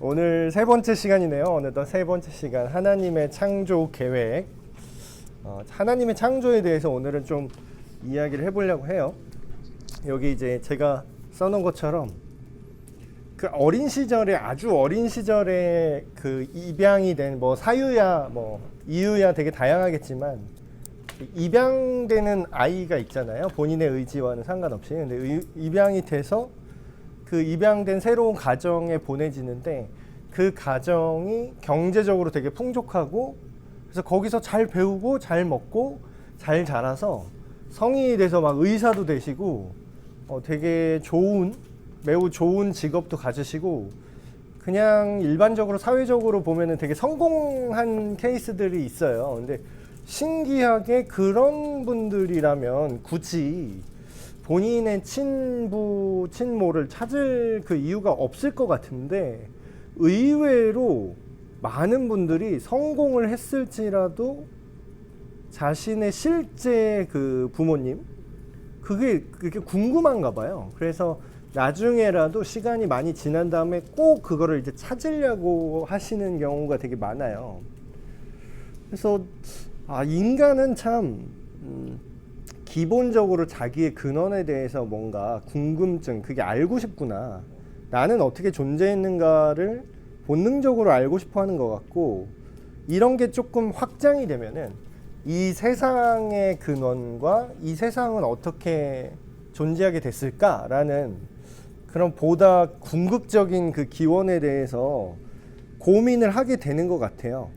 오늘 세 번째 시간이네요. 어느덧 세 번째 시간 하나님의 창조 계획. 하나님의 창조에 대해서 오늘은 좀 이야기를 해보려고 해요. 여기 이제 제가 써놓은 것처럼 그 어린 시절에 아주 어린 시절에 그 입양이 된 뭐 사유야 뭐 이유야 되게 다양하겠지만 입양되는 아이가 있잖아요. 본인의 의지와는 상관없이. 근데 입양이 돼서 그 입양된 새로운 가정에 보내지는데 그 가정이 경제적으로 되게 풍족하고 그래서 거기서 잘 배우고 잘 먹고 잘 자라서 성인이 돼서 막 의사도 되시고 되게 좋은 매우 좋은 직업도 가지시고 그냥 일반적으로 사회적으로 보면은 되게 성공한 케이스들이 있어요. 근데 신기하게 그런 분들이라면 굳이 본인의 친부, 친모를 찾을 그 이유가 없을 것 같은데 의외로 많은 분들이 성공을 했을지라도 자신의 실제 그 부모님 그게 궁금한가 봐요. 그래서 나중에라도 시간이 많이 지난 다음에 꼭 그거를 이제 찾으려고 하시는 경우가 되게 많아요. 그래서 인간은 참 기본적으로 자기의 근원에 대해서 뭔가 궁금증, 그게 알고 싶구나. 나는 어떻게 존재했는가를 본능적으로 알고 싶어 하는 것 같고, 이런 게 조금 확장이 되면은 이 세상의 근원과 이 세상은 어떻게 존재하게 됐을까라는 그런 보다 궁극적인 그 기원에 대해서 고민을 하게 되는 것 같아요.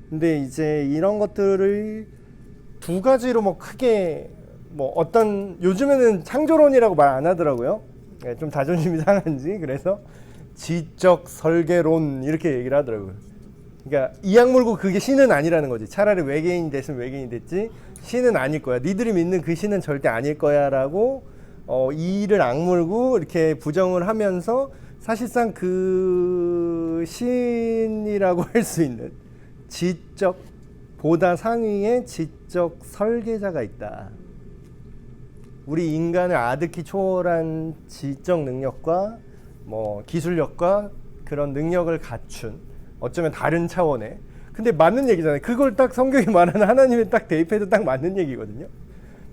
근데 이제 이런 것들을 두 가지로 뭐 크게 뭐 어떤 요즘에는 창조론이라고 말 안 하더라고요. 좀 자존심이 상한지. 그래서 지적 설계론 이렇게 얘기를 하더라고요. 그러니까 이악 물고 그게 신은 아니라는 거지. 차라리 외계인이 됐으면 외계인이 됐지 신은 아닐 거야. 니들이 믿는 그 신은 절대 아닐 거야라고 이를 악물고 이렇게 부정을 하면서 사실상 그 신이라고 할 수 있는 지적 보다 상위의 지적 설계자가 있다. 우리 인간을 아득히 초월한 지적 능력과 뭐 기술력과 그런 능력을 갖춘 어쩌면 다른 차원의 근데 맞는 얘기잖아요. 그걸 딱 성경이 말하는 하나님의 딱 대입해도 딱 맞는 얘기거든요.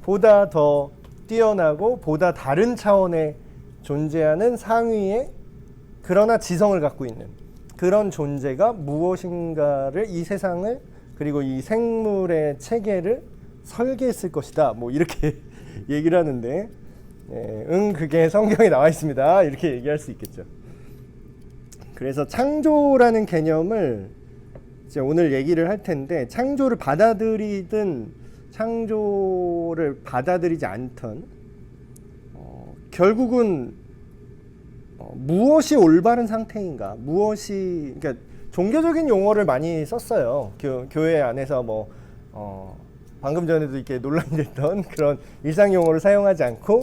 보다 더 뛰어나고 보다 다른 차원의 존재하는 상위의 그러나 지성을 갖고 있는 그런 존재가 무엇인가를 이 세상을 그리고 이 생물의 체계를 설계했을 것이다. 뭐 이렇게 얘기를 하는데 그게 성경에 나와 있습니다. 이렇게 얘기할 수 있겠죠. 그래서 창조라는 개념을 이제 오늘 얘기를 할 텐데 창조를 받아들이든 창조를 받아들이지 않던 결국은 무엇이 올바른 상태인가 무엇이 그러니까 종교적인 용어를 많이 썼어요. 교회 안에서 뭐 방금 전에도 이렇게 논란이 됐던 그런 일상 용어를 사용하지 않고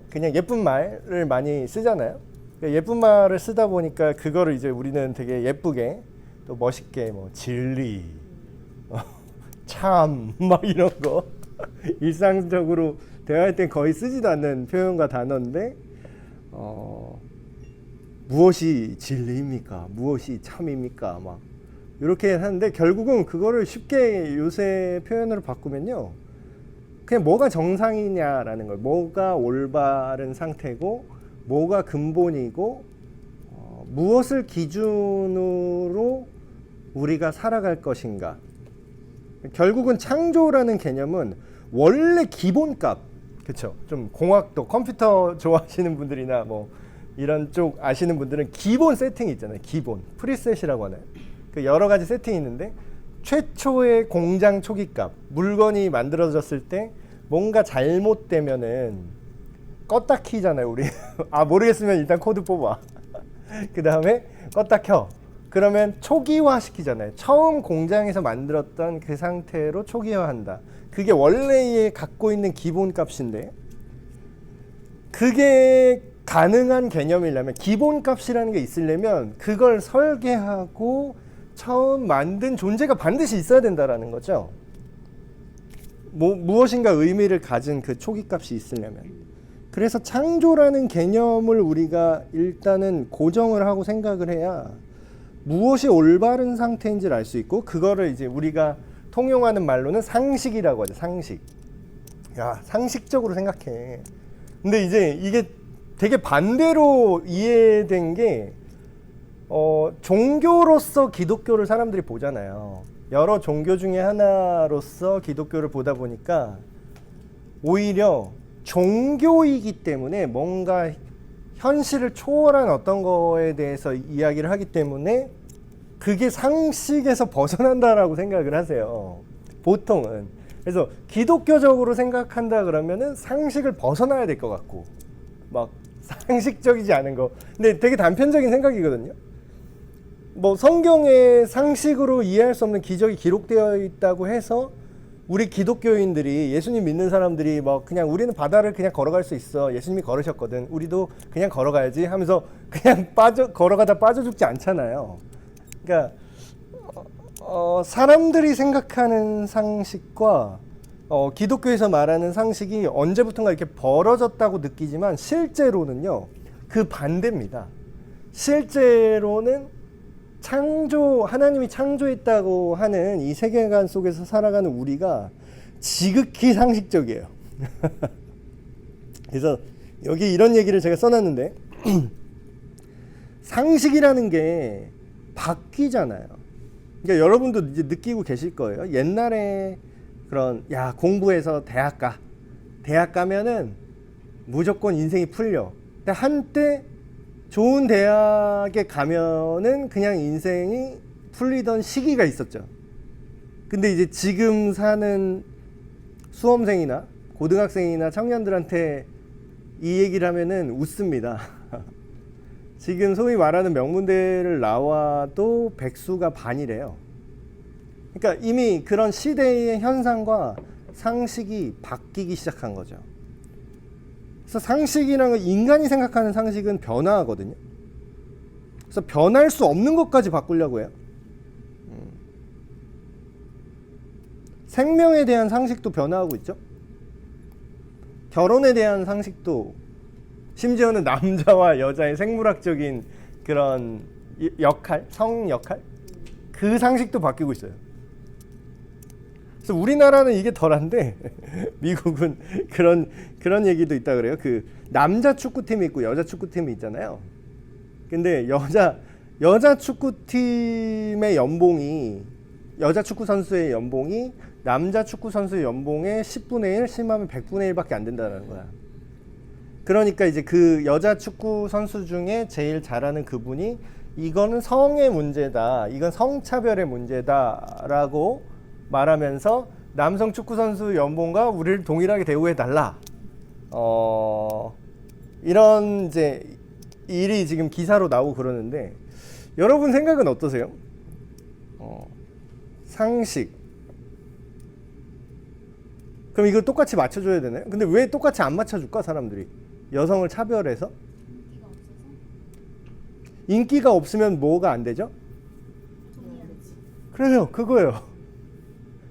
그냥 예쁜 말을 많이 쓰잖아요. 그러니까 예쁜 말을 쓰다 보니까 그거를 이제 우리는 되게 예쁘게 또 멋있게 뭐 진리, 참 막 이런 거 일상적으로 대화할 땐 거의 쓰지도 않는 표현과 단어인데 무엇이 진리입니까? 무엇이 참입니까? 막 이렇게 하는데 결국은 그거를 쉽게 요새 표현으로 바꾸면요. 그냥 뭐가 정상이냐라는 거예요. 뭐가 올바른 상태고 뭐가 근본이고 무엇을 기준으로 우리가 살아갈 것인가. 결국은 창조라는 개념은 원래 기본값 그렇죠. 좀 공학도 컴퓨터 좋아하시는 분들이나 뭐 이런 쪽 아시는 분들은 기본 세팅이 있잖아요. 기본 프리셋이라고 하나요? 그 여러 가지 세팅이 있는데 최초의 공장 초기값 물건이 만들어졌을 때 뭔가 잘못되면은 껐다 키잖아요. 우리 모르겠으면 일단 코드 뽑아. 그 다음에 껐다 켜. 그러면 초기화 시키잖아요. 처음 공장에서 만들었던 그 상태로 초기화한다. 그게 원래에 갖고 있는 기본값인데 그게 가능한 개념이려면 기본값이라는 게 있으려면 그걸 설계하고 처음 만든 존재가 반드시 있어야 된다라는 거죠. 무엇인가 의미를 가진 그 초기값이 있으려면 그래서 창조라는 개념을 우리가 일단은 고정을 하고 생각을 해야 무엇이 올바른 상태인지를 알 수 있고, 그거를 이제 우리가 통용하는 말로는 상식이라고 하죠. 상식. 야, 상식적으로 생각해. 근데 이제 이게 되게 반대로 이해된 게 종교로서 기독교를 사람들이 보잖아요. 여러 종교 중에 하나로서 기독교를 보다 보니까 오히려 종교이기 때문에 뭔가 현실을 초월한 어떤 거에 대해서 이야기를 하기 때문에 그게 상식에서 벗어난다라고 생각을 하세요. 보통은. 그래서 기독교적으로 생각한다 그러면은 상식을 벗어나야 될 것 같고, 막 상식적이지 않은 거. 근데 되게 단편적인 생각이거든요. 뭐 성경에 상식으로 이해할 수 없는 기적이 기록되어 있다고 해서 우리 기독교인들이, 예수님 믿는 사람들이 막 그냥 우리는 바다를 그냥 걸어갈 수 있어, 예수님이 걸으셨거든, 우리도 그냥 걸어가야지 하면서 그냥 걸어가다 빠져 죽지 않잖아요. 그러니까 사람들이 생각하는 상식과 기독교에서 말하는 상식이 언제부턴가 이렇게 벌어졌다고 느끼지만 실제로는요, 그 반대입니다. 실제로는 하나님이 창조했다고 하는 이 세계관 속에서 살아가는 우리가 지극히 상식적이에요. 그래서 여기 이런 얘기를 제가 써놨는데 상식이라는 게 바뀌잖아요. 그러니까 여러분도 이제 느끼고 계실 거예요. 옛날에 그런, 야, 공부해서 대학 가면은 무조건 인생이 풀려. 근데 한때 좋은 대학에 가면은 그냥 인생이 풀리던 시기가 있었죠. 근데 이제 지금 사는 수험생이나 고등학생이나 청년들한테 이 얘기를 하면은 웃습니다. 지금 소위 말하는 명문대를 나와도 백수가 반이래요. 그러니까 이미 그런 시대의 현상과 상식이 바뀌기 시작한 거죠. 그래서 상식이라는 건, 인간이 생각하는 상식은 변화하거든요. 그래서 변할 수 없는 것까지 바꾸려고 해요. 생명에 대한 상식도 변화하고 있죠. 결혼에 대한 상식도, 심지어는 남자와 여자의 생물학적인 그런 역할, 성 역할, 그 상식도 바뀌고 있어요. 그래서 우리나라는 이게 덜한데 미국은 그런 얘기도 있다 그래요. 그 남자 축구팀이 있고 여자 축구팀이 있잖아요. 근데 여자 축구팀의 연봉이, 여자 축구 선수의 연봉이 남자 축구 선수의 연봉의 10분의 1, 심하면 100분의 1밖에 안 된다는 거야. 그러니까 이제 그 여자 축구 선수 중에 제일 잘하는 그분이, 이거는 성의 문제다, 이건 성차별의 문제다라고 말하면서 남성 축구 선수 연봉과 우리를 동일하게 대우해 달라. 이런 이제 일이 지금 기사로 나오고 그러는데, 여러분 생각은 어떠세요? 상식. 그럼 이거 똑같이 맞춰줘야 되나요? 근데 왜 똑같이 안 맞춰줄까, 사람들이? 여성을 차별해서? 인기가 없으면 뭐가 안 되죠? 그래요, 그거예요.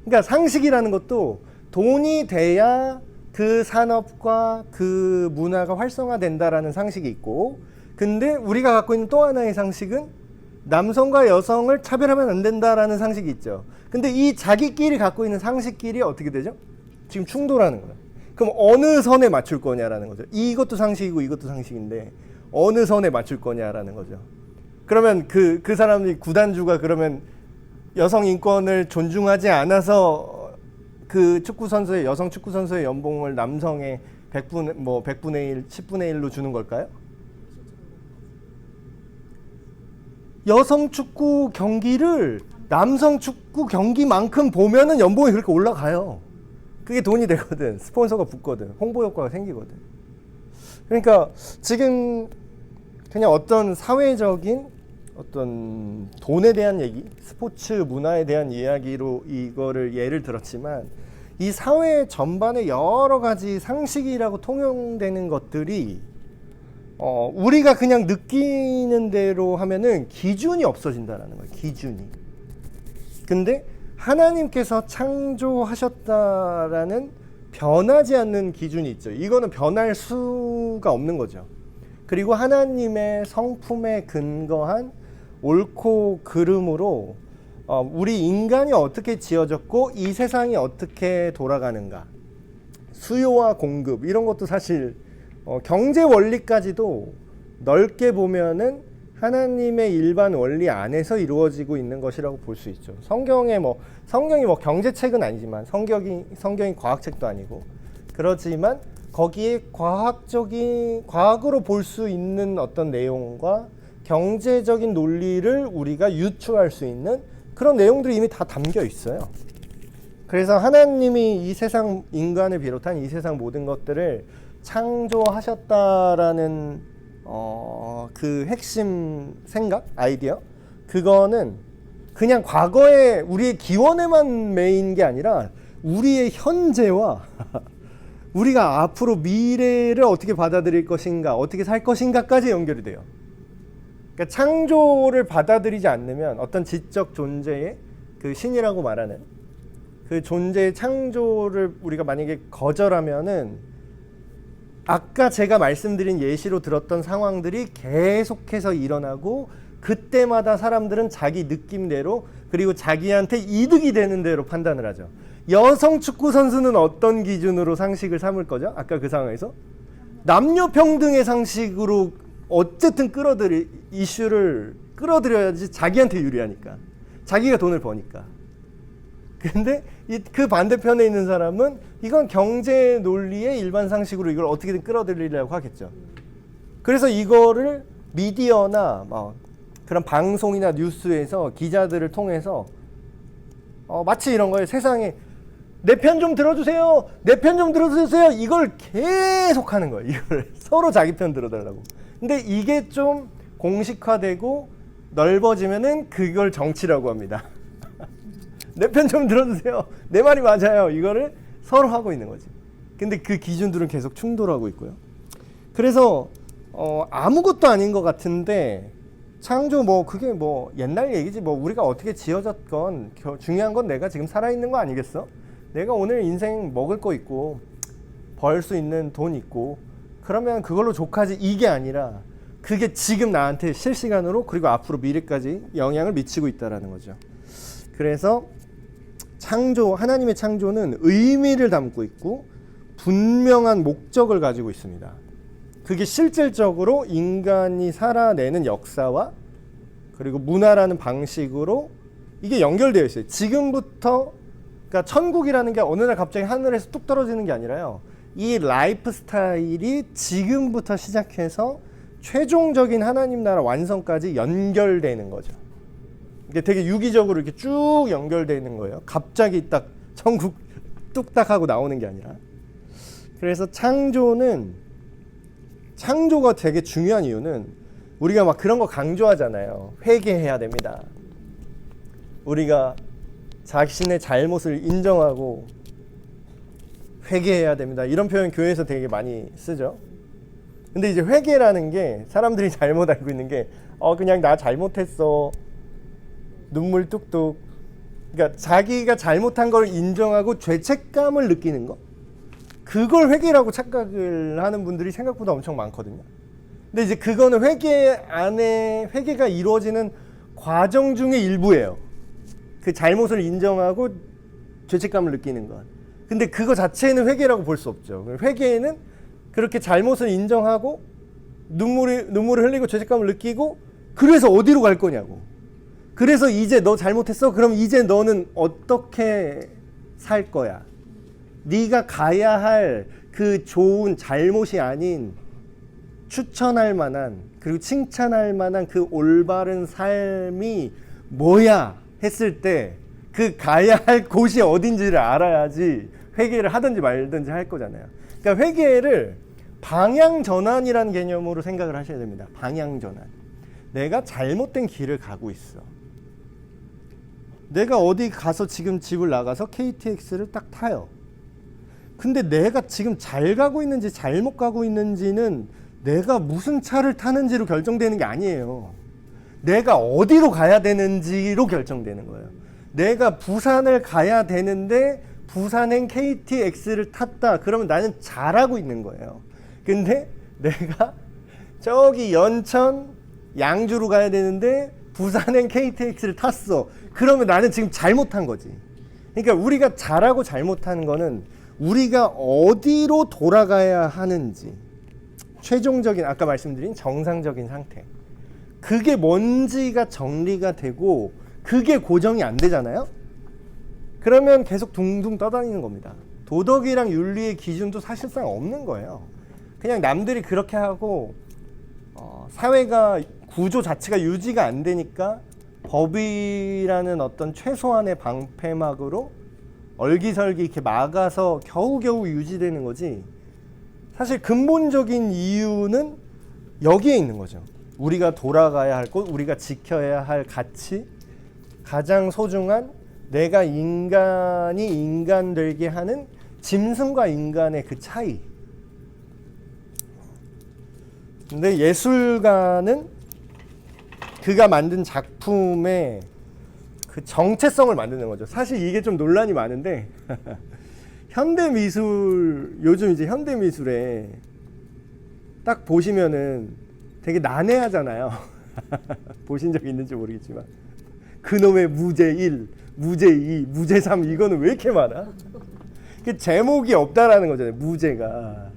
그러니까 상식이라는 것도 돈이 돼야 그 산업과 그 문화가 활성화된다라는 상식이 있고, 근데 우리가 갖고 있는 또 하나의 상식은 남성과 여성을 차별하면 안 된다라는 상식이 있죠. 근데 이 자기끼리 갖고 있는 상식끼리 어떻게 되죠? 지금 충돌하는 거예요. 그럼 어느 선에 맞출 거냐라는 거죠. 이것도 상식이고 이것도 상식인데 어느 선에 맞출 거냐라는 거죠. 그러면 그 사람이, 구단주가 그러면 여성 인권을 존중하지 않아서 그 축구 선수의, 여성 축구 선수의 연봉을 남성의 100분의 1, 10분의 1로 주는 걸까요? 여성 축구 경기를 남성 축구 경기만큼 보면은 연봉이 그렇게 올라가요. 그게 돈이 되거든. 스폰서가 붙거든. 홍보 효과가 생기거든. 그러니까 지금 그냥 어떤 사회적인 어떤 돈에 대한 얘기, 스포츠 문화에 대한 이야기로 이거를 예를 들었지만, 이 사회 전반의 여러 가지 상식이라고 통용되는 것들이 우리가 그냥 느끼는 대로 하면은 기준이 없어진다는 거예요. 기준이. 근데 하나님께서 창조하셨다라는 변하지 않는 기준이 있죠. 이거는 변할 수가 없는 거죠. 그리고 하나님의 성품에 근거한 옳고 그름으로 우리 인간이 어떻게 지어졌고 이 세상이 어떻게 돌아가는가, 수요와 공급 이런 것도 사실 경제 원리까지도 넓게 보면은 하나님의 일반 원리 안에서 이루어지고 있는 것이라고 볼 수 있죠. 성경이 경제책은 아니지만 성경이 과학책도 아니고 그렇지만 거기에 과학으로 볼 수 있는 어떤 내용과 경제적인 논리를 우리가 유추할 수 있는 그런 내용들이 이미 다 담겨 있어요. 그래서 하나님이 이 세상, 인간을 비롯한 이 세상 모든 것들을 창조하셨다라는 그 핵심 생각, 아이디어, 그거는 그냥 과거에 우리의 기원에만 매인 게 아니라 우리의 현재와 우리가 앞으로 미래를 어떻게 받아들일 것인가, 어떻게 살 것인가까지 연결이 돼요. 그러니까 창조를 받아들이지 않으면 어떤 지적 존재의 그 신이라고 말하는 그 존재의 창조를 우리가 만약에 거절하면은 아까 제가 말씀드린 예시로 들었던 상황들이 계속해서 일어나고 그때마다 사람들은 자기 느낌대로 그리고 자기한테 이득이 되는 대로 판단을 하죠. 여성 축구 선수는 어떤 기준으로 상식을 삼을 거죠? 아까 그 상황에서 남녀 평등의 상식으로 어쨌든 이슈를 끌어들여야지 자기한테 유리하니까, 자기가 돈을 버니까. 근데 그 반대편에 있는 사람은 이건 경제 논리의 일반 상식으로 이걸 어떻게든 끌어들이려고 하겠죠. 그래서 이거를 미디어나 그런 방송이나 뉴스에서 기자들을 통해서 마치 이런 거예요. 세상에 내 편 좀 들어주세요. 내 편 좀 들어주세요. 이걸 계속 하는 거예요. 이걸 서로 자기 편 들어달라고. 근데 이게 좀 공식화되고 넓어지면은 그걸 정치라고 합니다. 내 편 좀 들어주세요. 내 말이 맞아요. 이거를 서로 하고 있는 거지. 근데 그 기준들은 계속 충돌하고 있고요. 그래서 아무것도 아닌 것 같은데 창조 그게 옛날 얘기지. 우리가 어떻게 지어졌건 중요한 건 내가 지금 살아있는 거 아니겠어? 내가 오늘 인생 먹을 거 있고 벌 수 있는 돈 있고 그러면 그걸로 족하지, 이게 아니라 그게 지금 나한테 실시간으로 그리고 앞으로 미래까지 영향을 미치고 있다는 거죠. 그래서 하나님의 창조는 의미를 담고 있고 분명한 목적을 가지고 있습니다. 그게 실질적으로 인간이 살아내는 역사와 그리고 문화라는 방식으로 이게 연결되어 있어요. 지금부터, 그러니까 천국이라는 게 어느 날 갑자기 하늘에서 뚝 떨어지는 게 아니라요. 이 라이프 스타일이 지금부터 시작해서 최종적인 하나님 나라 완성까지 연결되는 거죠. 이게 되게 유기적으로 이렇게 쭉 연결되는 거예요. 갑자기 딱 천국 뚝딱 하고 나오는 게 아니라. 그래서 창조가 되게 중요한 이유는 우리가 막 그런 거 강조하잖아요. 회개해야 됩니다. 우리가 자신의 잘못을 인정하고 회개해야 됩니다. 이런 표현 교회에서 되게 많이 쓰죠. 근데 이제 회개라는 게 사람들이 잘못 알고 있는 게 그냥 나 잘못했어. 눈물 뚝뚝. 그러니까 자기가 잘못한 걸 인정하고 죄책감을 느끼는 거. 그걸 회개라고 착각을 하는 분들이 생각보다 엄청 많거든요. 근데 이제 그거는 회개가 이루어지는 과정 중의 일부예요. 그 잘못을 인정하고 죄책감을 느끼는 것. 근데 그거 자체는 회개라고 볼 수 없죠. 회개는 그렇게 잘못을 인정하고 눈물을 흘리고 죄책감을 느끼고 그래서 어디로 갈 거냐고. 그래서 이제 너 잘못했어? 그럼 이제 너는 어떻게 살 거야? 네가 가야 할 그 좋은 잘못이 아닌 추천할 만한 그리고 칭찬할 만한 그 올바른 삶이 뭐야 했을 때 그 가야 할 곳이 어딘지를 알아야지 회개를 하든지 말든지 할 거잖아요. 그러니까 회개를 방향전환이라는 개념으로 생각을 하셔야 됩니다. 방향전환. 내가 잘못된 길을 가고 있어. 내가 어디 가서 지금 집을 나가서 KTX를 딱 타요. 근데 내가 지금 잘 가고 있는지 잘못 가고 있는지는 내가 무슨 차를 타는지로 결정되는 게 아니에요. 내가 어디로 가야 되는지로 결정되는 거예요. 내가 부산을 가야 되는데 부산행 KTX를 탔다. 그러면 나는 잘하고 있는 거예요. 근데 내가 저기 연천 양주로 가야 되는데 부산행 KTX를 탔어. 그러면 나는 지금 잘못한 거지. 그러니까 우리가 잘하고 잘못하는 거는 우리가 어디로 돌아가야 하는지, 최종적인 아까 말씀드린 정상적인 상태, 그게 뭔지가 정리가 되고 그게 고정이 안 되잖아요. 그러면 계속 둥둥 떠다니는 겁니다. 도덕이랑 윤리의 기준도 사실상 없는 거예요. 그냥 남들이 그렇게 하고 사회가 구조 자체가 유지가 안 되니까 법이라는 어떤 최소한의 방패막으로 얼기설기 이렇게 막아서 겨우겨우 유지되는 거지. 사실 근본적인 이유는 여기에 있는 거죠. 우리가 돌아가야 할 곳, 우리가 지켜야 할 가치, 가장 소중한 내가 인간이 인간 되게 하는 짐승과 인간의 그 차이. 근데 예술가는 그가 만든 작품의 그 정체성을 만드는 거죠. 사실 이게 좀 논란이 많은데 현대 미술, 요즘 이제 현대 미술에 딱 보시면은 되게 난해하잖아요. 보신 적 있는지 모르겠지만 그놈의 무제 1, 무제 2, 무제 3 이거는 왜 이렇게 많아? 그 제목이 없다라는 거잖아요. 무제가.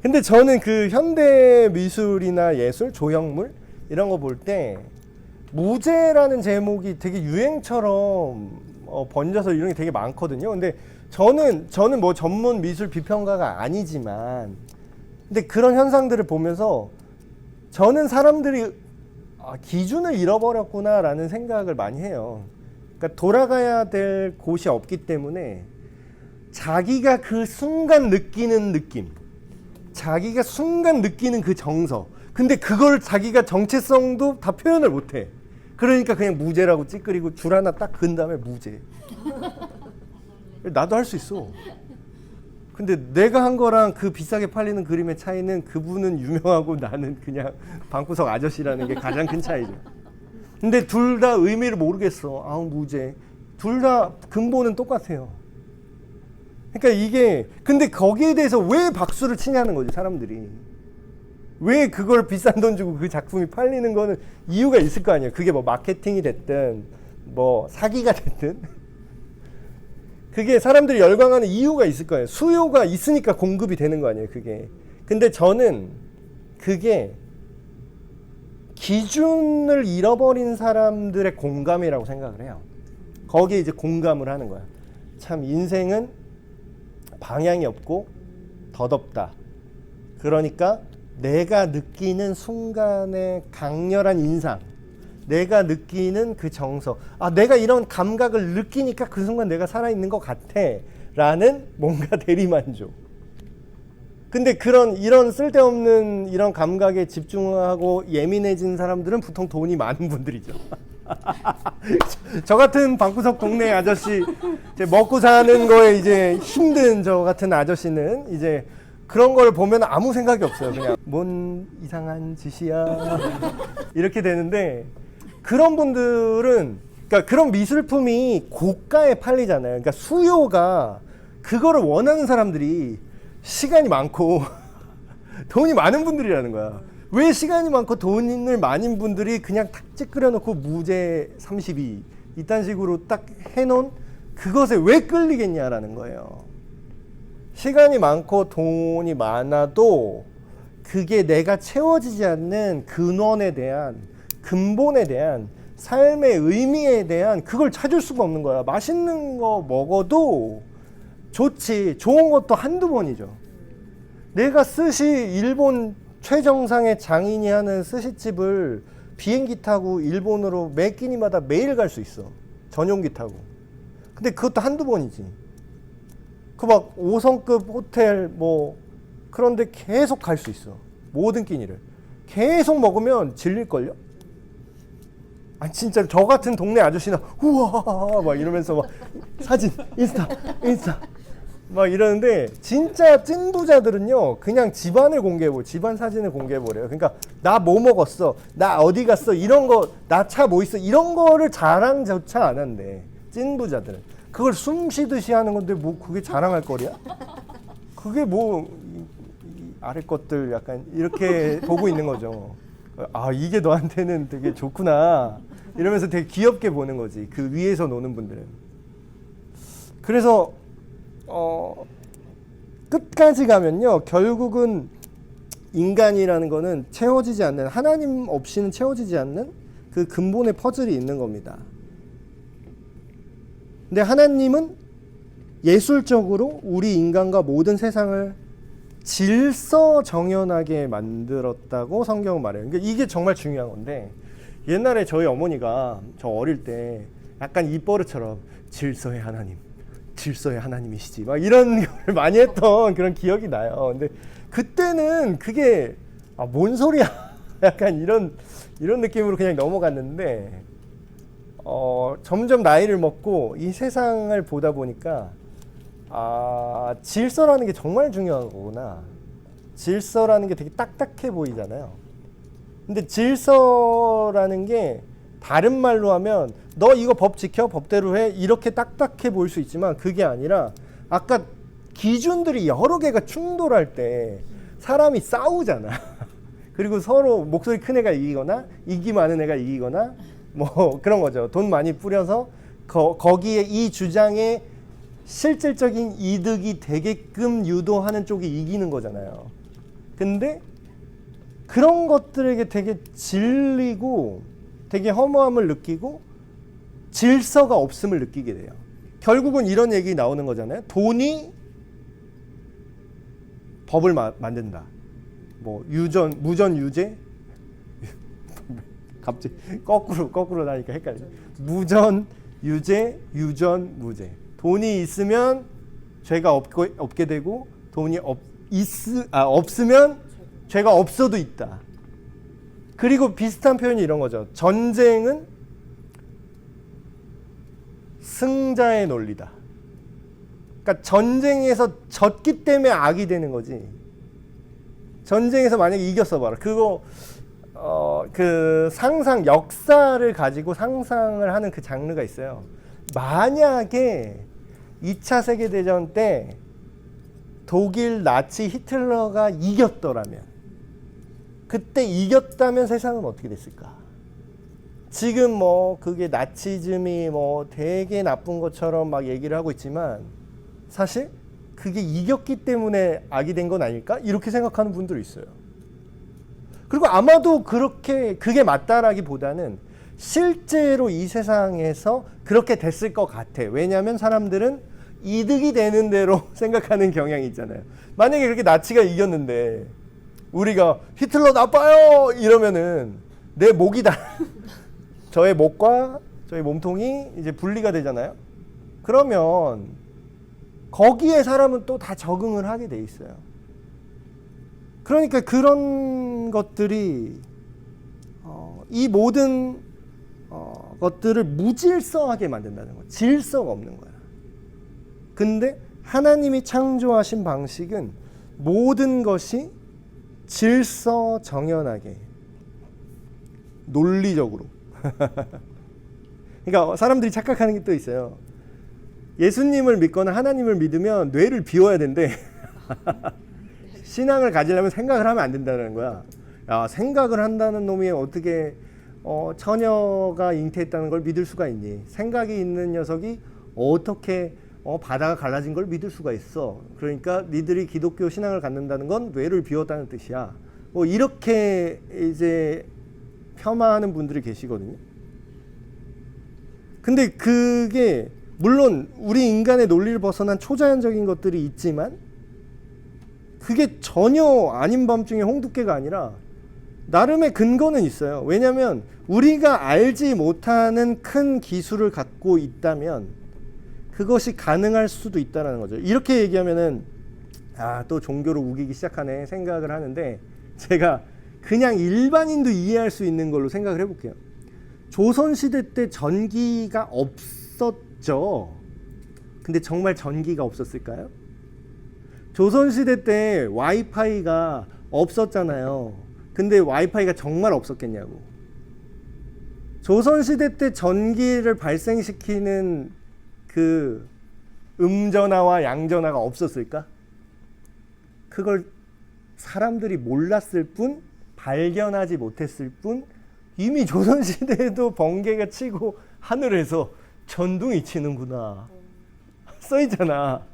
근데 저는 그 현대 미술이나 예술, 조형물 이런 거 볼 때 무제라는 제목이 되게 유행처럼 번져서 이런 게 되게 많거든요. 근데 저는 뭐 전문 미술 비평가가 아니지만 근데 그런 현상들을 보면서 저는 사람들이 기준을 잃어버렸구나라는 생각을 많이 해요. 그러니까 돌아가야 될 곳이 없기 때문에 자기가 그 순간 느끼는 느낌, 자기가 순간 느끼는 그 정서, 근데 그걸 자기가 정체성도 다 표현을 못해. 그러니까 그냥 무제라고 찌끄리고 줄 하나 딱 그은 다음에 무제. 나도 할 수 있어. 근데 내가 한 거랑 그 비싸게 팔리는 그림의 차이는 그분은 유명하고 나는 그냥 방구석 아저씨라는 게 가장 큰 차이죠. 근데 둘 다 의미를 모르겠어. 아우 무제. 둘 다 근본은 똑같아요. 그러니까 이게 근데 거기에 대해서 왜 박수를 치냐는 거지 사람들이. 왜 그걸 비싼 돈 주고 그 작품이 팔리는 거는 이유가 있을 거 아니에요. 그게 뭐 마케팅이 됐든 뭐 사기가 됐든 그게 사람들이 열광하는 이유가 있을 거예요. 수요가 있으니까 공급이 되는 거 아니에요. 그게. 근데 저는 그게 기준을 잃어버린 사람들의 공감이라고 생각을 해요. 거기에 이제 공감을 하는 거야. 참 인생은 방향이 없고 덧없다. 그러니까 내가 느끼는 순간의 강렬한 인상, 내가 느끼는 그 정서, 내가 이런 감각을 느끼니까 그 순간 내가 살아있는 것 같아 라는 뭔가 대리만족. 근데 이런 쓸데없는 이런 감각에 집중하고 예민해진 사람들은 보통 돈이 많은 분들이죠. 저 같은 방구석 동네 아저씨, 이제 먹고 사는 거에 이제 힘든 저 같은 아저씨는 이제 그런 걸 보면 아무 생각이 없어요. 그냥 뭔 이상한 짓이야 이렇게 되는데 그런 분들은 그러니까 그런 미술품이 고가에 팔리잖아요. 그러니까 수요가 그거를 원하는 사람들이 시간이 많고 돈이 많은 분들이라는 거야. 왜 시간이 많고 돈을 많은 분들이 그냥 탁 찌끄려 놓고 무제 32 이딴 식으로 딱 해놓은 그것에 왜 끌리겠냐라는 거예요. 시간이 많고 돈이 많아도 그게 내가 채워지지 않는 근원에 대한, 근본에 대한, 삶의 의미에 대한 그걸 찾을 수가 없는 거야. 맛있는 거 먹어도 좋지. 좋은 것도 한두 번이죠. 내가 스시 일본 최정상의 장인이 하는 스시집을 비행기 타고 일본으로 매 끼니마다 매일 갈 수 있어. 전용기 타고. 근데 그것도 한두 번이지. 그 막 5성급 호텔 뭐 그런데 계속 갈 수 있어. 모든 끼니를. 계속 먹으면 질릴걸요? 아니 진짜 저 같은 동네 아저씨나 우와 막 이러면서 막 사진 인스타 막 이러는데 진짜 찐 부자들은요 그냥 집안을 공개해버려. 집안 사진을 공개해버려요. 그러니까 나 뭐 먹었어, 나 어디 갔어, 이런 거, 나 차 뭐 있어, 이런 거를 자랑조차 안 한대. 찐 부자들은. 그걸 숨 쉬듯이 하는 건데 뭐 그게 자랑할 거리야? 그게 뭐 아래 것들 약간 이렇게 보고 있는 거죠. 아, 이게 너한테는 되게 좋구나 이러면서 되게 귀엽게 보는 거지, 그 위에서 노는 분들은. 그래서 끝까지 가면요, 결국은 인간이라는 거는 채워지지 않는, 하나님 없이는 채워지지 않는 그 근본의 퍼즐이 있는 겁니다. 근데 하나님은 예술적으로 우리 인간과 모든 세상을 질서정연하게 만들었다고 성경은 말해요. 그러니까 이게 정말 중요한 건데, 옛날에 저희 어머니가 저 어릴 때 약간 입버릇처럼 질서의 하나님, 질서의 하나님이시지 막 이런 걸 많이 했던 그런 기억이 나요. 근데 그때는 그게 뭔 소리야 약간 이런 느낌으로 그냥 넘어갔는데, 점점 나이를 먹고 이 세상을 보다 보니까 질서라는 게 정말 중요한 거구나. 질서라는 게 되게 딱딱해 보이잖아요. 근데 질서라는 게 다른 말로 하면 너 이거 법 지켜, 법대로 해, 이렇게 딱딱해 보일 수 있지만, 그게 아니라 아까 기준들이 여러 개가 충돌할 때 사람이 싸우잖아. 그리고 서로 목소리 큰 애가 이기거나 인기 많은 애가 이기거나 뭐 그런 거죠. 돈 많이 뿌려서 거기에 이 주장에 실질적인 이득이 되게끔 유도하는 쪽이 이기는 거잖아요. 근데 그런 것들에게 되게 질리고 되게 허무함을 느끼고 질서가 없음을 느끼게 돼요. 결국은 이런 얘기 나오는 거잖아요. 돈이 법을 만든다. 뭐 무전 유죄? 갑자기 거꾸로 나니까 헷갈려. 무전 유죄, 유전 무죄. 돈이 있으면 죄가 없게 되고, 돈이 없으면 죄가 없어도 있다. 그리고 비슷한 표현이 이런 거죠. 전쟁은 승자의 논리다. 그러니까 전쟁에서 졌기 때문에 악이 되는 거지. 전쟁에서 만약에 이겼어 봐라. 그거 그 상상, 역사를 가지고 상상을 하는 그 장르가 있어요. 만약에 2차 세계대전 때 독일 나치 히틀러가 이겼더라면, 그때 이겼다면 세상은 어떻게 됐을까? 지금 뭐 그게 나치즘이 뭐 되게 나쁜 것처럼 막 얘기를 하고 있지만, 사실 그게 이겼기 때문에 악이 된 건 아닐까? 이렇게 생각하는 분들이 있어요. 그리고 아마도 그게 맞다라기보다는 실제로 이 세상에서 그렇게 됐을 것 같아. 왜냐하면 사람들은 이득이 되는 대로 생각하는 경향이 있잖아요. 만약에 그렇게 나치가 이겼는데 우리가 히틀러 나빠요 이러면은 내 목이다. 저의 목과 저의 몸통이 이제 분리가 되잖아요. 그러면 거기에 사람은 또 다 적응을 하게 돼 있어요. 그러니까 그런 것들이 이 모든 것들을 무질서하게 만든다는 거예요. 질서가 없는 거야. 근데 하나님이 창조하신 방식은 모든 것이 질서정연하게, 논리적으로. 그러니까 사람들이 착각하는 게 또 있어요. 예수님을 믿거나 하나님을 믿으면 뇌를 비워야 된대. 신앙을 가지려면 생각을 하면 안 된다는 거야. 야, 생각을 한다는 놈이 어떻게 처녀가 잉태했다는 걸 믿을 수가 있니? 생각이 있는 녀석이 어떻게 바다가 갈라진 걸 믿을 수가 있어? 그러니까 니들이 기독교 신앙을 갖는다는 건 뇌를 비웠다는 뜻이야. 뭐 이렇게 이제 폄하하는 분들이 계시거든요. 근데 그게 물론 우리 인간의 논리를 벗어난 초자연적인 것들이 있지만, 그게 전혀 아닌 밤중에 홍두깨가 아니라 나름의 근거는 있어요. 왜냐하면 우리가 알지 못하는 큰 기술을 갖고 있다면 그것이 가능할 수도 있다는 거죠. 이렇게 얘기하면은 또 종교로 우기기 시작하네 생각을 하는데, 제가 그냥 일반인도 이해할 수 있는 걸로 생각을 해볼게요. 조선시대 때 전기가 없었죠. 근데 정말 전기가 없었을까요? 조선시대 때 와이파이가 없었잖아요. 근데 와이파이가 정말 없었겠냐고. 조선시대 때 전기를 발생시키는 그 음전화와 양전화가 없었을까? 그걸 사람들이 몰랐을 뿐, 발견하지 못했을 뿐, 이미 조선시대에도 번개가 치고 하늘에서 전둥이 치는구나 써있잖아.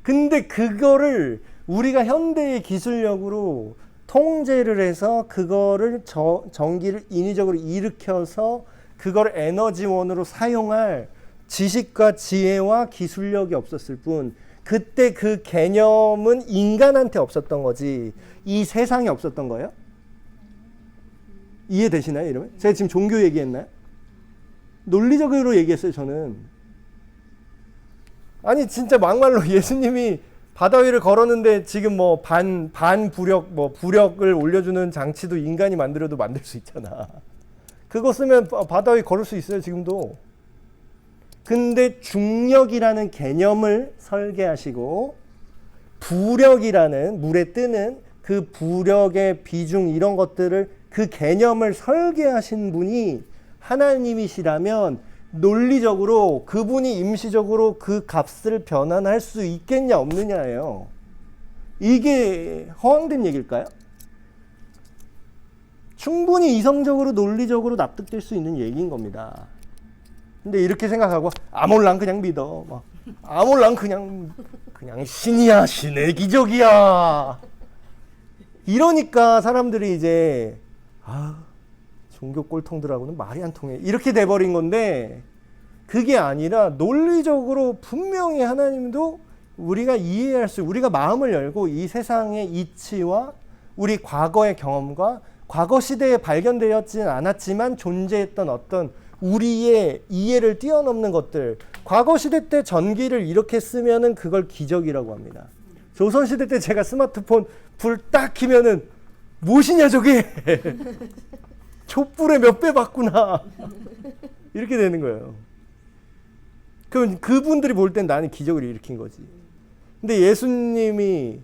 근데 그거를 우리가 현대의 기술력으로 통제를 해서 그거를 전기를 인위적으로 일으켜서 그걸 에너지원으로 사용할 지식과 지혜와 기술력이 없었을 뿐, 그때 그 개념은 인간한테 없었던 거지 이 세상에 없었던 거예요? 이해되시나요, 이러면? 제가 지금 종교 얘기했나요? 논리적으로 얘기했어요, 저는. 아니 진짜 막말로 예수님이 바다 위를 걸었는데 지금 뭐 반부력 뭐 부력을 올려주는 장치도 인간이 만들어도 만들 수 있잖아. 그거 쓰면 바다 위 걸을 수 있어요, 지금도. 근데 중력이라는 개념을 설계하시고 부력이라는 물에 뜨는 그 부력의 비중 이런 것들을 그 개념을 설계하신 분이 하나님이시라면 논리적으로 그분이 임시적으로 그 값을 변환할 수 있겠냐 없느냐예요. 이게 허황된 얘기일까요? 충분히 이성적으로 논리적으로 납득될 수 있는 얘기인 겁니다. 근데 이렇게 생각하고 아몰랑 그냥 믿어. 막 아몰랑 그냥 신이야, 신의 기적이야. 이러니까 사람들이 이제 종교 꼴통들하고는 말이 안 통해 이렇게 돼버린 건데, 그게 아니라 논리적으로 분명히 하나님도 우리가 이해할 수, 우리가 마음을 열고 이 세상의 이치와 우리 과거의 경험과 과거 시대에 발견되었지는 않았지만 존재했던 어떤 우리의 이해를 뛰어넘는 것들, 과거 시대 때 전기를 이렇게 쓰면은 그걸 기적이라고 합니다. 조선 시대 때 제가 스마트폰 불 딱 켜면은 무엇이냐 저게 촛불에 몇 배 받구나 이렇게 되는 거예요. 그럼 그분들이 볼 땐 나는 기적을 일으킨 거지. 근데 예수님이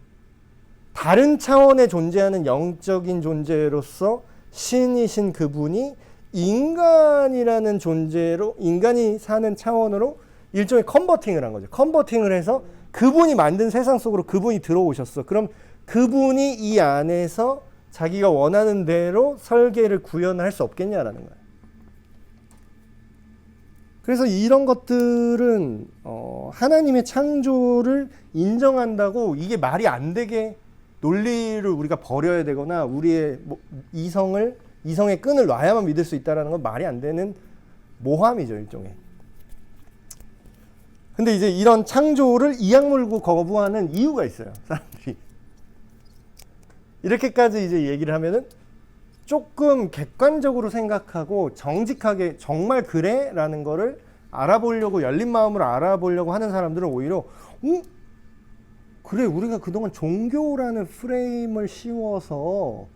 다른 차원에 존재하는 영적인 존재로서 신이신 그분이 인간이라는 존재로, 인간이 사는 차원으로 일종의 컨버팅을 한 거죠. 컨버팅을 해서 그분이 만든 세상 속으로 그분이 들어오셨어. 그럼 그분이 이 안에서 자기가 원하는 대로 설계를 구현할 수 없겠냐라는 거예요. 그래서 이런 것들은 하나님의 창조를 인정한다고 이게 말이 안 되게 논리를 우리가 버려야 되거나 우리의 이성의 끈을 놔야만 믿을 수 있다는 건 말이 안 되는 모함이죠, 일종의. 근데 이제 이런 창조를 이악 물고 거부하는 이유가 있어요, 사람들이. 이렇게까지 이제 얘기를 하면은 조금 객관적으로 생각하고 정직하게 정말 그래? 라는 거를 알아보려고, 열린 마음으로 알아보려고 하는 사람들은 오히려 그래, 우리가 그동안 종교라는 프레임을 씌워서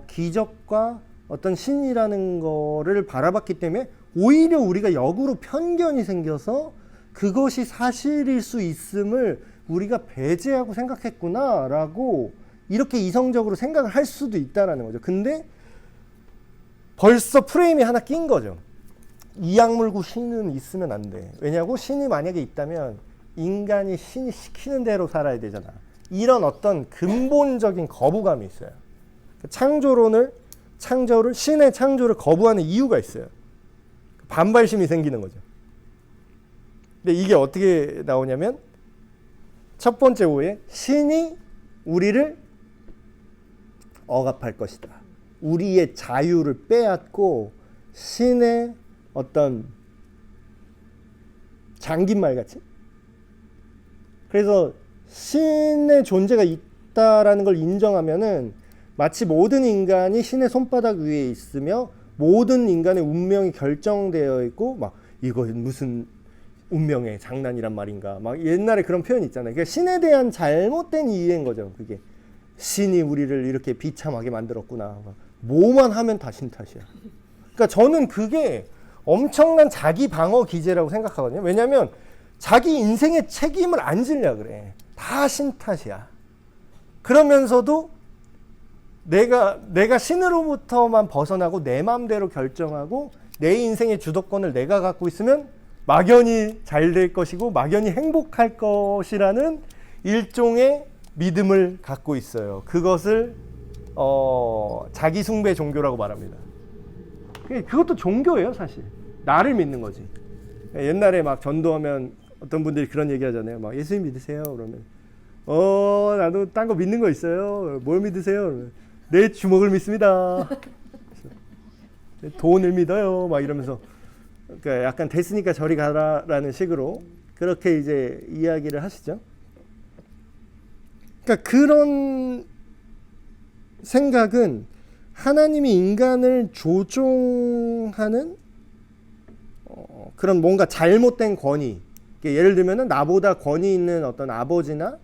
기적과 어떤 신이라는 거를 바라봤기 때문에 오히려 우리가 역으로 편견이 생겨서 그것이 사실일 수 있음을 우리가 배제하고 생각했구나 라고 이렇게 이성적으로 생각을 할 수도 있다는 거죠. 근데 벌써 프레임이 하나 낀 거죠. 이악 물고 신은 있으면 안 돼. 왜냐고? 신이 만약에 있다면 인간이 신이 시키는 대로 살아야 되잖아. 이런 어떤 근본적인 거부감이 있어요. 신의 창조를 거부하는 이유가 있어요. 반발심이 생기는 거죠. 근데 이게 어떻게 나오냐면 첫 번째 오해, 신이 우리를 억압할 것이다. 우리의 자유를 빼앗고 신의 어떤 잠긴말 같이. 그래서 신의 존재가 있다라는 걸 인정하면은 마치 모든 인간이 신의 손바닥 위에 있으며 모든 인간의 운명이 결정되어 있고 막 이거 무슨 운명의 장난이란 말인가 막 옛날에 그런 표현이 있잖아요. 그러니까 신에 대한 잘못된 이해인 거죠. 그게 신이 우리를 이렇게 비참하게 만들었구나. 뭐만 하면 다 신 탓이야. 그러니까 저는 그게 엄청난 자기 방어 기제라고 생각하거든요. 왜냐하면 자기 인생의 책임을 안 지려 그래. 다 신 탓이야. 그러면서도 내가 신으로부터만 벗어나고 내 마음대로 결정하고 내 인생의 주도권을 내가 갖고 있으면 막연히 잘 될 것이고 막연히 행복할 것이라는 일종의 믿음을 갖고 있어요. 그것을 자기 숭배 종교라고 말합니다. 그것도 종교예요, 사실. 나를 믿는 거지. 옛날에 막 전도하면 어떤 분들이 그런 얘기 하잖아요. 막 예수님 믿으세요? 그러면 나도 딴 거 믿는 거 있어요. 뭘 믿으세요? 그러면 내 주먹을 믿습니다. 돈을 믿어요. 막 이러면서 그러니까 약간 됐으니까 저리 가라라는 식으로 그렇게 이제 이야기를 하시죠. 그러니까 그런 생각은 하나님이 인간을 조종하는 그런 뭔가 잘못된 권위. 예를 들면은 나보다 권위 있는 어떤 아버지나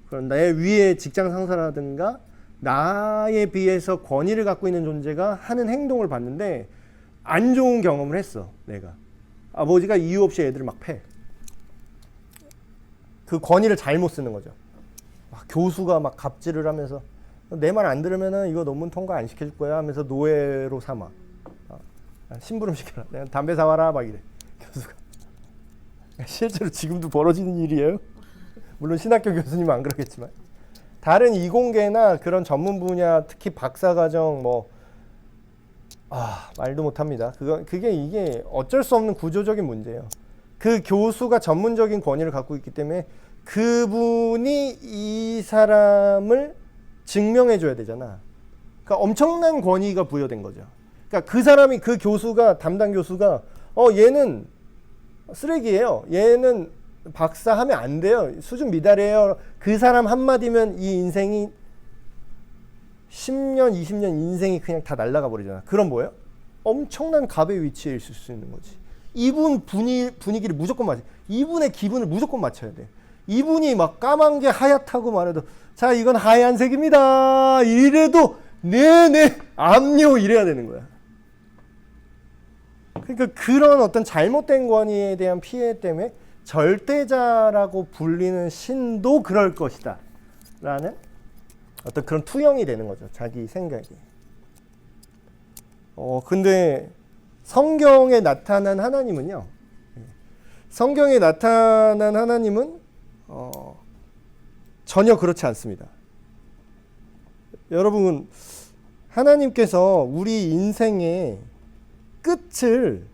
그런 내 위에 직장 상사라든가 나에 비해서 권위를 갖고 있는 존재가 하는 행동을 봤는데 안 좋은 경험을 했어. 내가 아버지가 이유 없이 애들을 막 패. 그 권위를 잘못 쓰는 거죠. 막 교수가 막 갑질을 하면서 내 말 안 들으면은 이거 논문 통과 안 시켜줄 거야 하면서 노예로 삼아. 심부름 시켜라. 내가 담배 사와라 막 이래. 교수가. 실제로 지금도 벌어지는 일이에요. 물론 신학교 교수님은 안 그러겠지만 다른 이공계나 그런 전문 분야 특히 박사과정 말도 못합니다. 그게 이게 어쩔 수 없는 구조적인 문제예요. 그 교수가 전문적인 권위를 갖고 있기 때문에 그분이 이 사람을 증명해 줘야 되잖아. 그러니까 엄청난 권위가 부여된 거죠. 그러니까 그 사람이 그 교수가 담당 교수가 얘는 쓰레기예요. 얘는 박사 하면 안 돼요. 수준 미달이에요. 그 사람 한마디면 이 인생이 10년, 20년 인생이 그냥 다 날아가 버리잖아. 그럼 뭐예요? 엄청난 갑의 위치에 있을 수 있는 거지. 이분 분위기를 무조건 맞아. 이분의 기분을 무조건 맞춰야 돼. 이분이 막 까만 게 하얗다고 말해도 자 이건 하얀색입니다. 이래도 네네 압류 이래야 되는 거야. 그러니까 그런 어떤 잘못된 권위에 대한 피해 때문에 절대자라고 불리는 신도 그럴 것이다 라는 어떤 그런 투영이 되는 거죠. 자기 생각이. 근데 성경에 나타난 하나님은요. 성경에 나타난 하나님은 전혀 그렇지 않습니다. 여러분, 하나님께서 우리 인생의 끝을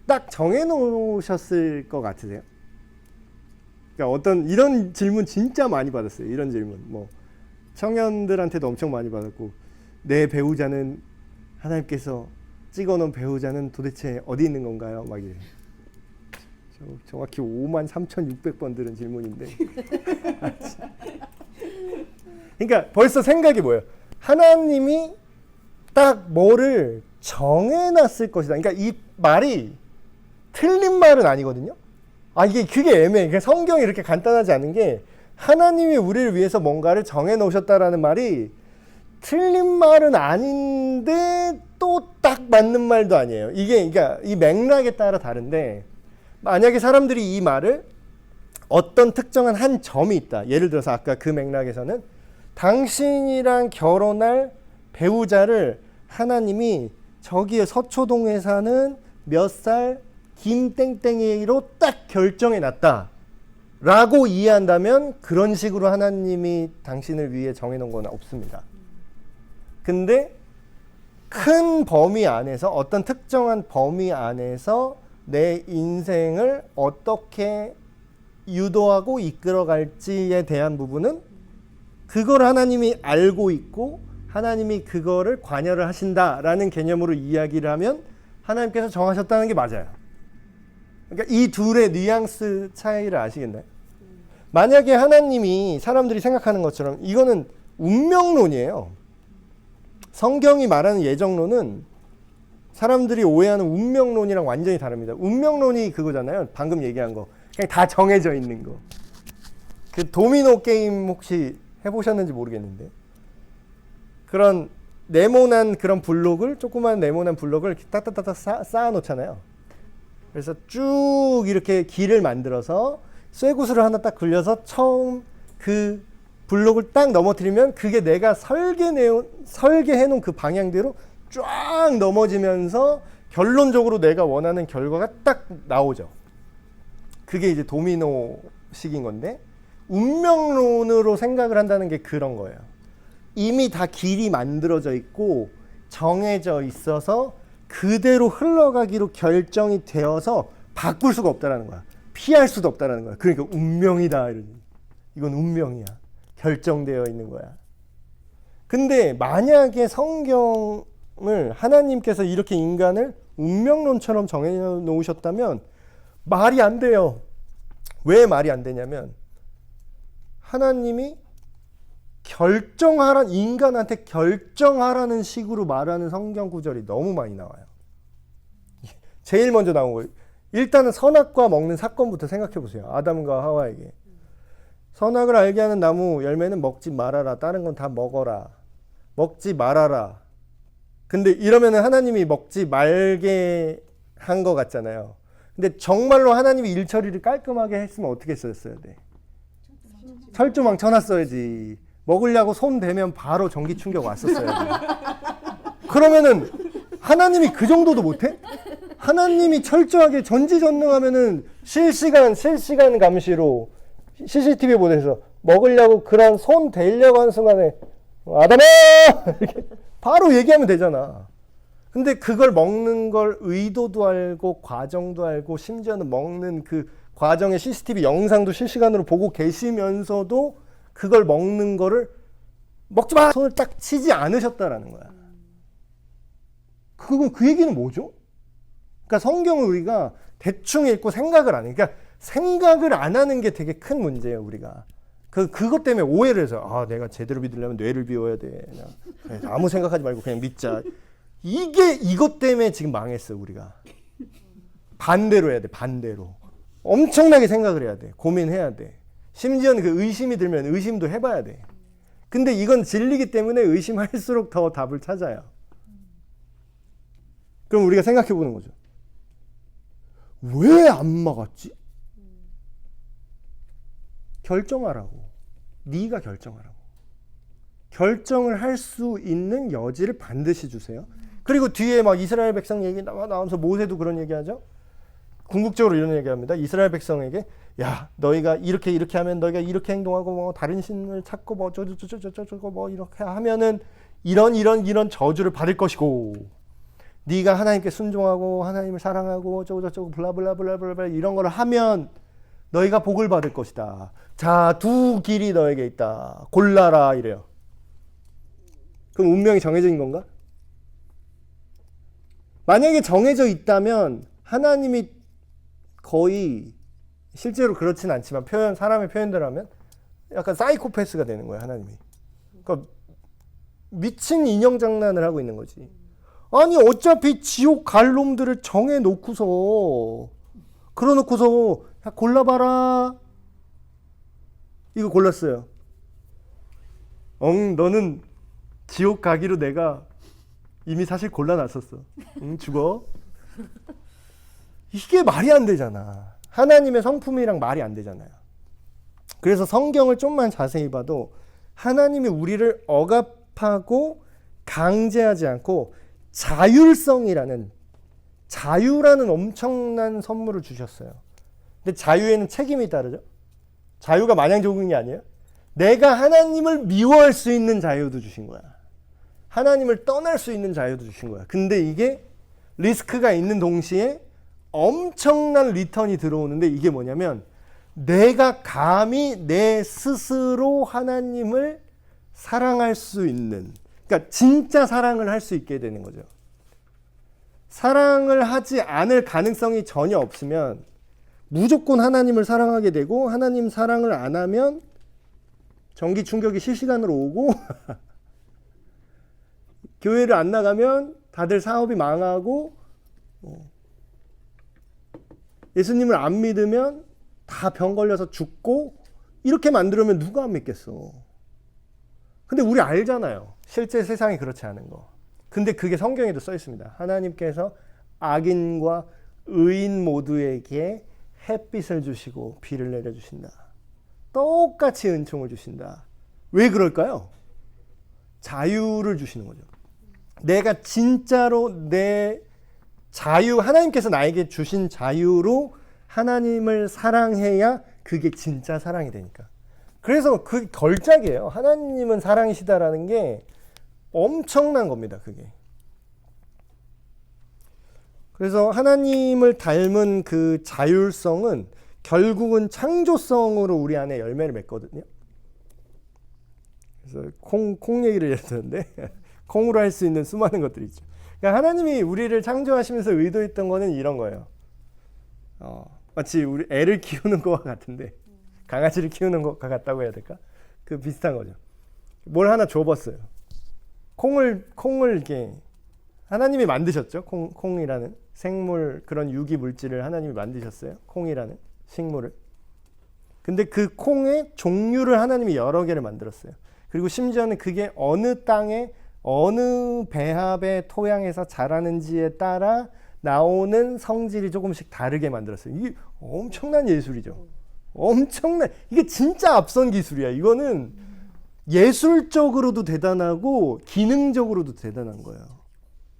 딱 정해놓으셨을 것 같으세요? 그러니까 이런 질문 진짜 많이 받았어요. 이런 질문. 청년들한테도 엄청 많이 받았고, 내 배우자는 하나님께서 찍어놓은 배우자는 도대체 어디 있는 건가요? 막 이래. 정확히 53,600번 들은 질문인데. 그러니까 벌써 생각이 뭐예요? 하나님이 딱 뭐를 정해놨을 것이다. 그러니까 이 말이 틀린 말은 아니거든요. 그게 애매해. 그러니까 성경이 이렇게 간단하지 않은 게 하나님이 우리를 위해서 뭔가를 정해놓으셨다라는 말이 틀린 말은 아닌데 또 딱 맞는 말도 아니에요. 이게 그러니까 이 맥락에 따라 다른데 만약에 사람들이 이 말을 어떤 특정한 한 점이 있다. 예를 들어서 아까 그 맥락에서는 당신이랑 결혼할 배우자를 하나님이 저기에 서초동에 사는 몇 살 김땡땡이로 딱 결정해 놨다 라고 이해한다면 그런 식으로 하나님이 당신을 위해 정해놓은 건 없습니다. 근데 큰 범위 안에서 어떤 특정한 범위 안에서 내 인생을 어떻게 유도하고 이끌어갈지에 대한 부분은 그걸 하나님이 알고 있고 하나님이 그거를 관여를 하신다라는 개념으로 이야기를 하면 하나님께서 정하셨다는 게 맞아요. 그러니까 이 둘의 뉘앙스 차이를 아시겠나요? 만약에 하나님이 사람들이 생각하는 것처럼 이거는 운명론이에요. 성경이 말하는 예정론은 사람들이 오해하는 운명론이랑 완전히 다릅니다. 운명론이 그거잖아요. 방금 얘기한 거. 그냥 다 정해져 있는 거. 그 도미노 게임 혹시 해보셨는지 모르겠는데 그런 네모난 그런 블록을 조그만 네모난 블록을 따따따따 쌓아 놓잖아요. 그래서 쭉 이렇게 길을 만들어서 쇠구슬을 하나 딱 굴려서 처음 그 블록을 딱 넘어뜨리면 그게 내가 설계해 놓은 그 방향대로 쫙 넘어지면서 결론적으로 내가 원하는 결과가 딱 나오죠. 그게 이제 도미노식인 건데, 운명론으로 생각을 한다는 게 그런 거예요. 이미 다 길이 만들어져 있고 정해져 있어서 그대로 흘러가기로 결정이 되어서 바꿀 수가 없다라는 거야. 피할 수도 없다라는 거야. 그러니까 운명이다. 이건 운명이야. 결정되어 있는 거야. 근데 만약에 성경을 하나님께서 이렇게 인간을 운명론처럼 정해 놓으셨다면 말이 안 돼요. 왜 말이 안 되냐면 하나님이 인간한테 결정하라는 식으로 말하는 성경 구절이 너무 많이 나와요. 제일 먼저 나온 거예요. 일단은 선악과 먹는 사건부터 생각해 보세요. 아담과 하와에게. 선악을 알게 하는 나무 열매는 먹지 말아라. 다른 건 다 먹어라. 먹지 말아라. 근데 이러면은 하나님이 먹지 말게 한 것 같잖아요. 근데 정말로 하나님이 일 처리를 깔끔하게 했으면 어떻게 했어야 돼? 철조망 쳐놨어야지. 먹으려고 손 대면 바로 전기 충격 왔었어야지. 그러면은 하나님이 그 정도도 못해? 하나님이 철저하게 전지전능하면은 실시간 감시로 CCTV 보내서 먹으려고 그런 손 대려고 하는 순간에 아담아! 이렇게 바로 얘기하면 되잖아. 근데 그걸 먹는 걸 의도도 알고 과정도 알고 심지어는 먹는 그 과정의 CCTV 영상도 실시간으로 보고 계시면서도 그걸 먹는 거를 먹지 마! 손을 딱 치지 않으셨다라는 거야. 그 얘기는 뭐죠? 그러니까 성경을 우리가 대충 읽고 생각을 안 해. 그러니까 생각을 안 하는 게 되게 큰 문제예요, 우리가. 그것 때문에 오해를 해서, 내가 제대로 믿으려면 뇌를 비워야 돼. 아무 생각하지 말고 그냥 믿자. 이것 때문에 지금 망했어, 우리가. 반대로 해야 돼, 반대로. 엄청나게 생각을 해야 돼. 고민해야 돼. 심지어는 그 의심이 들면 의심도 해봐야 돼. 근데 이건 진리기 때문에 의심할수록 더 답을 찾아요. 그럼 우리가 생각해 보는 거죠. 왜 안 막았지? 결정하라고. 네가 결정하라고. 결정을 할 수 있는 여지를 반드시 주세요. 그리고 뒤에 막 이스라엘 백성 얘기 나오면서 모세도 그런 얘기하죠. 궁극적으로 이런 얘기합니다. 이스라엘 백성에게 야, 너희가 이렇게 하면 너희가 이렇게 행동하고 뭐 다른 신을 찾고 뭐 저저저저저저 뭐 이렇게 하면은 이런 저주를 받을 것이고, 네가 하나님께 순종하고 하나님을 사랑하고 저거 블라블라블라블라 이런 걸 하면 너희가 복을 받을 것이다. 자, 두 길이 너에게 있다. 골라라 이래요. 그럼 운명이 정해진 건가? 만약에 정해져 있다면 하나님이 거의 실제로 그렇진 않지만 사람의 표현대로 하면 약간 사이코패스가 되는 거예요, 하나님이. 그러니까 미친 인형 장난을 하고 있는 거지. 아니 어차피 지옥 갈 놈들을 정해놓고서 야, 골라봐라. 이거 골랐어요. 너는 지옥 가기로 내가 이미 사실 골라놨었어. 죽어. 이게 말이 안 되잖아. 하나님의 성품이랑 말이 안 되잖아요. 그래서 성경을 좀만 자세히 봐도 하나님이 우리를 억압하고 강제하지 않고 자유라는 엄청난 선물을 주셨어요. 근데 자유에는 책임이 따르죠. 자유가 마냥 좋은 게 아니에요. 내가 하나님을 미워할 수 있는 자유도 주신 거야. 하나님을 떠날 수 있는 자유도 주신 거야. 근데 이게 리스크가 있는 동시에 엄청난 리턴이 들어오는데, 이게 뭐냐면 내가 감히 내 스스로 하나님을 사랑할 수 있는, 그러니까 진짜 사랑을 할 수 있게 되는 거죠. 사랑을 하지 않을 가능성이 전혀 없으면 무조건 하나님을 사랑하게 되고, 하나님 사랑을 안 하면 전기 충격이 실시간으로 오고 교회를 안 나가면 다들 사업이 망하고, 예수님을 안 믿으면 다 병 걸려서 죽고, 이렇게 만들면 누가 안 믿겠어. 근데 우리 알잖아요. 실제 세상이 그렇지 않은 거. 근데 그게 성경에도 써 있습니다. 하나님께서 악인과 의인 모두에게 햇빛을 주시고 비를 내려주신다. 똑같이 은총을 주신다. 왜 그럴까요? 자유를 주시는 거죠. 내가 진짜로 내 자유, 하나님께서 나에게 주신 자유로 하나님을 사랑해야 그게 진짜 사랑이 되니까. 그래서 그 걸작이에요. 하나님은 사랑이시다라는 게 엄청난 겁니다. 그게. 그래서 하나님을 닮은 그 자율성은 결국은 창조성으로 우리 안에 열매를 맺거든요. 그래서 콩 얘기를 했었는데 콩으로 할 수 있는 수많은 것들이 있죠. 그러니까 하나님이 우리를 창조하시면서 의도했던 거는 이런 거예요. 마치 우리 애를 키우는 것과 같은데, 강아지를 키우는 것과 같다고 해야 될까? 그 비슷한 거죠. 뭘 하나 줘봤어요. 콩을 이렇게 하나님이 만드셨죠. 콩이라는 생물, 그런 유기 물질을 하나님이 만드셨어요. 콩이라는 식물을. 근데 그 콩의 종류를 하나님이 여러 개를 만들었어요. 그리고 심지어는 그게 어느 땅에 어느 배합의 토양에서 자라는지에 따라 나오는 성질이 조금씩 다르게 만들었어요. 이게 엄청난 예술이죠. 이게 진짜 앞선 기술이야. 이거는 예술적으로도 대단하고 기능적으로도 대단한 거예요.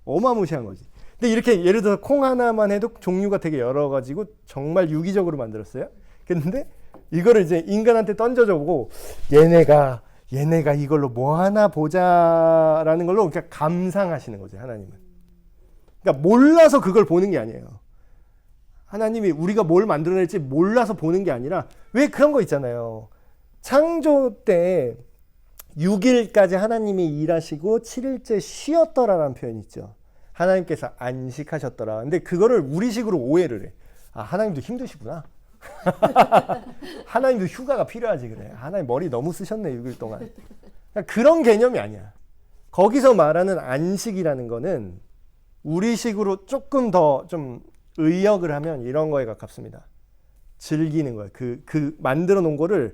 어마무시한 거지. 근데 이렇게 예를 들어서 콩 하나만 해도 종류가 되게 여러 가지고 정말 유기적으로 만들었어요. 근데 이거를 이제 인간한테 던져줘 보고 얘네가 이걸로 뭐 하나 보자라는 걸로 그냥 감상하시는 거죠. 하나님은. 그러니까 몰라서 그걸 보는 게 아니에요. 하나님이 우리가 뭘 만들어낼지 몰라서 보는 게 아니라, 왜 그런 거 있잖아요. 창조 때 6일까지 하나님이 일하시고 7일째 쉬었더라라는 표현이 있죠. 하나님께서 안식하셨더라. 근데 그거를 우리식으로 오해를 해. 아, 하나님도 힘드시구나. 하나님도 휴가가 필요하지. 그래. 하나님 머리 너무 쓰셨네 6일 동안. 그런 개념이 아니야. 거기서 말하는 안식이라는 거는 우리식으로 조금 더 좀 의역을 하면 이런 거에 가깝습니다. 즐기는 거예요. 그 만들어 놓은 거를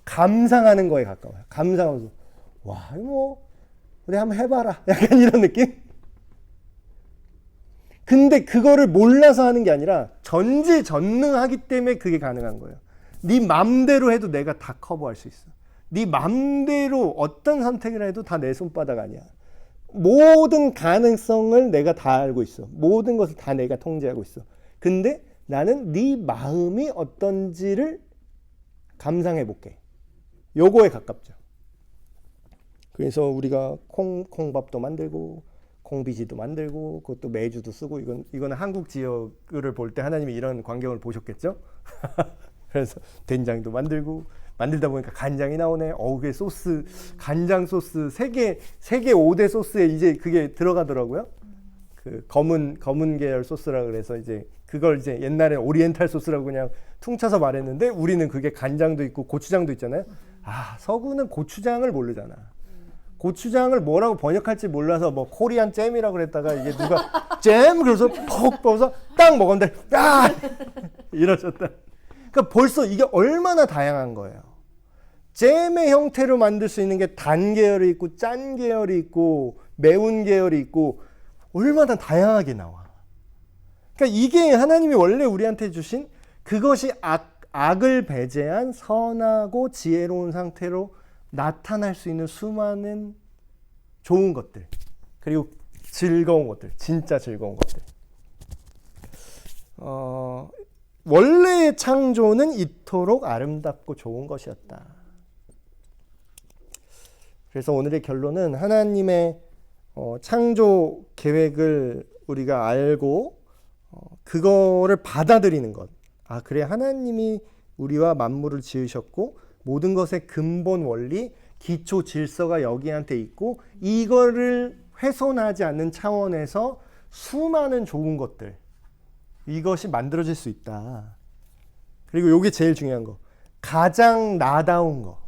감상하는 거에 가까워요. 감상하면서 와, 뭐 우리 한번 해봐라. 약간 이런 느낌? 근데 그거를 몰라서 하는 게 아니라 전지전능하기 때문에 그게 가능한 거예요. 네 맘대로 해도 내가 다 커버할 수 있어. 네 맘대로 어떤 선택을 해도 다 내 손바닥 아니야. 모든 가능성을 내가 다 알고 있어. 모든 것을 다 내가 통제하고 있어. 근데 나는 네 마음이 어떤지를 감상해 볼게. 요거에 가깝죠. 그래서 우리가 콩밥도 만들고 콩비지도 만들고 그것도 매주도 쓰고, 이거는 한국 지역을 볼 때 하나님이 이런 광경을 보셨겠죠. 그래서 된장도 만들고, 만들다 보니까 간장이 나오네. 그게 소스, 간장 소스 세개 5대 소스에 이제 그게 들어가더라고요. 그 검은 계열 소스라 그래서 이제 그걸 이제 옛날에 오리엔탈 소스라고 그냥 퉁쳐서 말했는데, 우리는 그게 간장도 있고 고추장도 있잖아요. 서구는 고추장을 모르잖아. 고추장을 뭐라고 번역할지 몰라서 뭐 코리안 잼이라고 그랬다가 이게 누가 잼 그래서 퍽 퍼서 딱 먹었는데 이러셨다. 그러니까 벌써 이게 얼마나 다양한 거예요. 잼의 형태로 만들 수 있는 게 단 계열이 있고 짠 계열이 있고 매운 계열이 있고 얼마나 다양하게 나와. 그러니까 이게 하나님이 원래 우리한테 주신, 그것이 악을 배제한 선하고 지혜로운 상태로 나타날 수 있는 수많은 좋은 것들, 그리고 즐거운 것들, 진짜 즐거운 것들. 원래의 창조는 이토록 아름답고 좋은 것이었다. 그래서 오늘의 결론은 하나님의 창조 계획을 우리가 알고 그거를 받아들이는 것. 그래, 하나님이 우리와 만물을 지으셨고 모든 것의 근본 원리, 기초 질서가 여기한테 있고, 이거를 훼손하지 않는 차원에서 수많은 좋은 것들, 이것이 만들어질 수 있다. 그리고 이게 제일 중요한 거, 가장 나다운 거.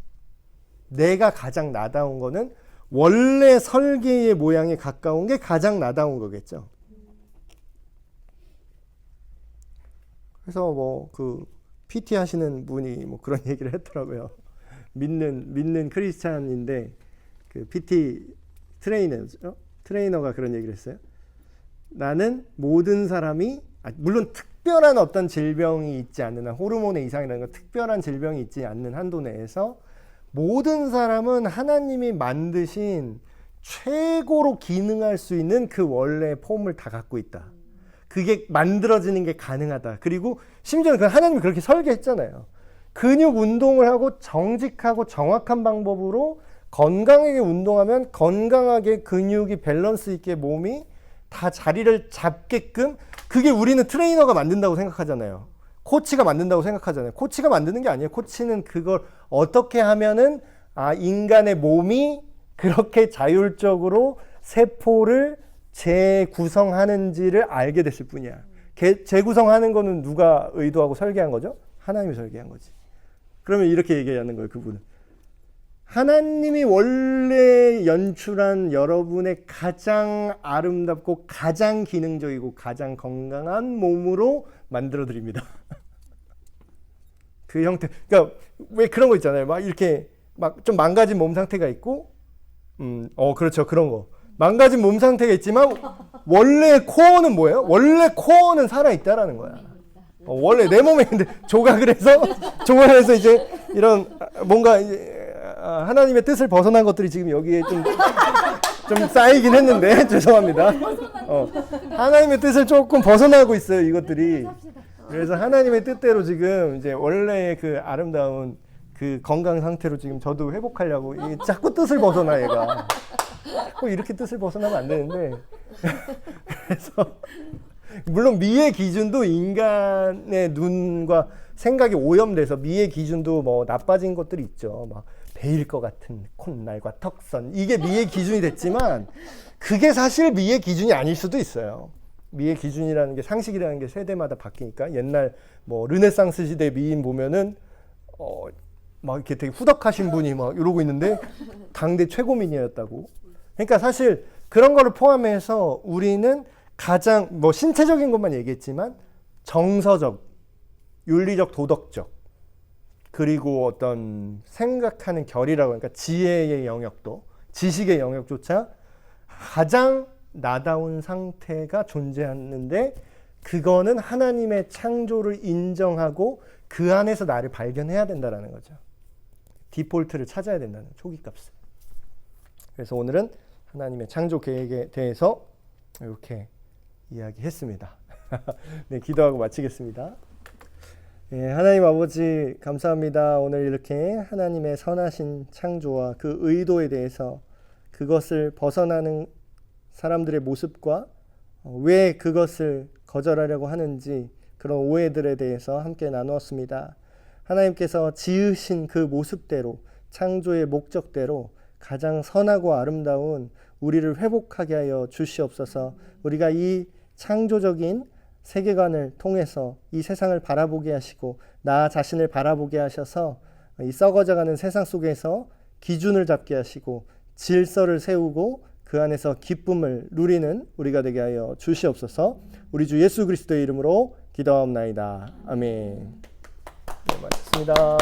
내가 가장 나다운 거는 원래 설계의 모양에 가까운 게 가장 나다운 거겠죠. 그래서 뭐 그 PT 하시는 분이 뭐 그런 얘기를 했더라고요. 믿는 크리스찬인데 그 PT 트레이너가 그런 얘기를 했어요. 나는 모든 사람이, 물론 특별한 어떤 질병이 있지 않는 한, 호르몬의 이상이라는 건 특별한 질병이 있지 않는 한도 내에서 모든 사람은 하나님이 만드신 최고로 기능할 수 있는 그 원래의 폼을 다 갖고 있다. 그게 만들어지는 게 가능하다. 그리고 심지어는 그 하나님이 그렇게 설계했잖아요. 근육 운동을 하고 정직하고 정확한 방법으로 건강하게 운동하면 건강하게 근육이 밸런스 있게 몸이 다 자리를 잡게끔, 그게 우리는 트레이너가 만든다고 생각하잖아요. 코치가 만든다고 생각하잖아요. 코치가 만드는 게 아니에요. 코치는 그걸 어떻게 하면은 인간의 몸이 그렇게 자율적으로 세포를 재구성하는지를 알게 됐을 뿐이야. 재구성하는 거는 누가 의도하고 설계한 거죠? 하나님이 설계한 거지. 그러면 이렇게 얘기하는 거예요, 그분은. 하나님이 원래 연출한 여러분의 가장 아름답고 가장 기능적이고 가장 건강한 몸으로 만들어 드립니다. 그 형태. 그러니까 왜 그런 거 있잖아요. 막 이렇게 막 좀 망가진 몸 상태가 있고, 그렇죠. 그런 거. 망가진 몸 상태가 있지만 원래 코어는 뭐예요? 원래 코어는 살아 있다라는 거야. 원래 내 몸에 있는데 조각을 해서 이제 이런 뭔가 이제 하나님의 뜻을 벗어난 것들이 지금 여기에 좀 쌓이긴 했는데 죄송합니다. 하나님의 뜻을 조금 벗어나고 있어요, 이것들이. 그래서 하나님의 뜻대로 지금 이제 원래의 그 아름다운 그 건강 상태로 지금 저도 회복하려고 자꾸 뜻을 벗어나, 얘가. 자꾸 이렇게 뜻을 벗어나면 안 되는데. 그래서 물론 미의 기준도 인간의 눈과 생각이 오염돼서 미의 기준도 뭐 나빠진 것들이 있죠. 막 베일 것 같은 콧날과 턱선, 이게 미의 기준이 됐지만 그게 사실 미의 기준이 아닐 수도 있어요. 미의 기준이라는 게, 상식이라는 게 세대마다 바뀌니까. 옛날 뭐 르네상스 시대 미인 보면은 막 이렇게 되게 후덕하신 분이 막 이러고 있는데 당대 최고민이었다고. 그러니까 사실 그런 거를 포함해서 우리는 가장 뭐 신체적인 것만 얘기했지만 정서적, 윤리적, 도덕적, 그리고 어떤 생각하는 결이라고, 그러니까 지혜의 영역도, 지식의 영역조차 가장 나다운 상태가 존재하는데, 그거는 하나님의 창조를 인정하고 그 안에서 나를 발견해야 된다는 거죠. 디폴트를 찾아야 된다는, 초기값을. 그래서 오늘은 하나님의 창조 계획에 대해서 이렇게 이야기했습니다. 네, 기도하고 마치겠습니다. 예, 하나님 아버지 감사합니다. 오늘 이렇게 하나님의 선하신 창조와 그 의도에 대해서, 그것을 벗어나는 사람들의 모습과 왜 그것을 거절하려고 하는지, 그런 오해들에 대해서 함께 나누었습니다. 하나님께서 지으신 그 모습대로, 창조의 목적대로 가장 선하고 아름다운 우리를 회복하게 하여 주시옵소서. 우리가 이 창조적인 세계관을 통해서 이 세상을 바라보게 하시고 나 자신을 바라보게 하셔서 이 썩어져가는 세상 속에서 기준을 잡게 하시고 질서를 세우고 그 안에서 기쁨을 누리는 우리가 되게 하여 주시옵소서. 우리 주 예수 그리스도의 이름으로 기도하옵나이다. 아멘. 네, 맞습니다.